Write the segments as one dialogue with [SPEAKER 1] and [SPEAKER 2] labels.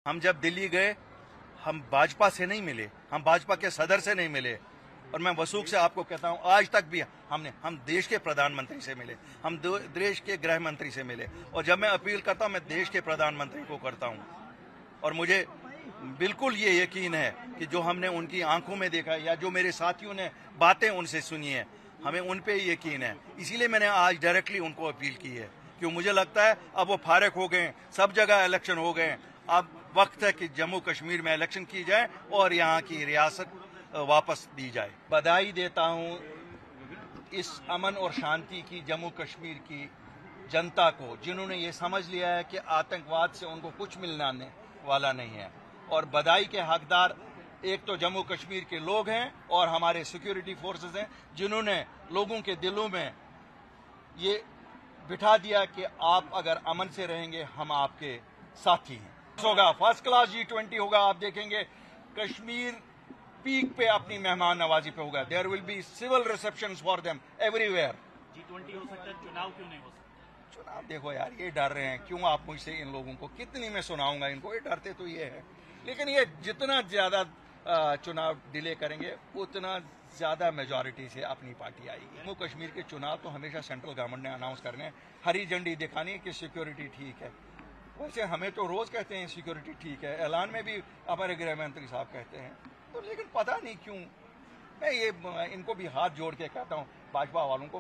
[SPEAKER 1] हम जब दिल्ली गए, हम भाजपा से नहीं मिले, हम भाजपा के सदर से नहीं मिले। और मैं वसूख से आपको कहता हूं, आज तक भी हम देश के प्रधानमंत्री से मिले, हम देश के गृह मंत्री से मिले। और जब मैं अपील करता हूं, मैं देश के प्रधानमंत्री को करता हूं। और मुझे बिल्कुल ये यकीन है कि जो हमने उनकी आंखों में देखा है या जो मेरे साथियों ने बातें उनसे सुनी है, हमें उन पे यकीन है। इसीलिए मैंने आज डायरेक्टली उनको अपील की है, क्योंकि मुझे लगता है अब वो फारिग हो गए, सब जगह इलेक्शन हो गए, अब वक्त है कि जम्मू कश्मीर में इलेक्शन की जाए और यहाँ की रियासत वापस दी जाए। बधाई देता हूँ इस अमन और शांति की जम्मू कश्मीर की जनता को, जिन्होंने ये समझ लिया है कि आतंकवाद से उनको कुछ मिलने वाला नहीं है। और बधाई के हकदार एक तो जम्मू कश्मीर के लोग हैं और हमारे सिक्योरिटी फोर्सेस हैं, जिन्होंने लोगों के दिलों में ये बिठा दिया कि आप अगर अमन से रहेंगे, हम आपके साथी हैं। होगा फर्स्ट क्लास G20 होगा, आप देखेंगे कश्मीर पीक पे अपनी मेहमान नवाजी पे होगा। There will be civil reception for them everywhere.
[SPEAKER 2] G20 हो सकता है, चुनाव क्यों नहीं हो सकता?
[SPEAKER 1] चुनाव देखो यार, ये डर रहे हैं, क्यों आप मुझसे इन लोगों को कितनी मैं सुनाऊंगा इनको, ये डरते तो ये है। लेकिन ये जितना ज्यादा चुनाव डिले करेंगे, उतना ज्यादा मेजॉरिटी से अपनी पार्टी आएगी। जम्मू कश्मीर के चुनाव तो हमेशा सेंट्रल गवर्नमेंट ने अनाउंस करने, हरी झंडी दिखानी है कि सिक्योरिटी ठीक है। वैसे हमें तो रोज कहते हैं सिक्योरिटी ठीक है, ऐलान में भी हमारे गृह मंत्री साहब कहते हैं, तो लेकिन पता नहीं क्यों। मैं ये इनको भी हाथ जोड़ के कहता हूं, भाजपा वालों को,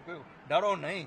[SPEAKER 1] डरो नहीं,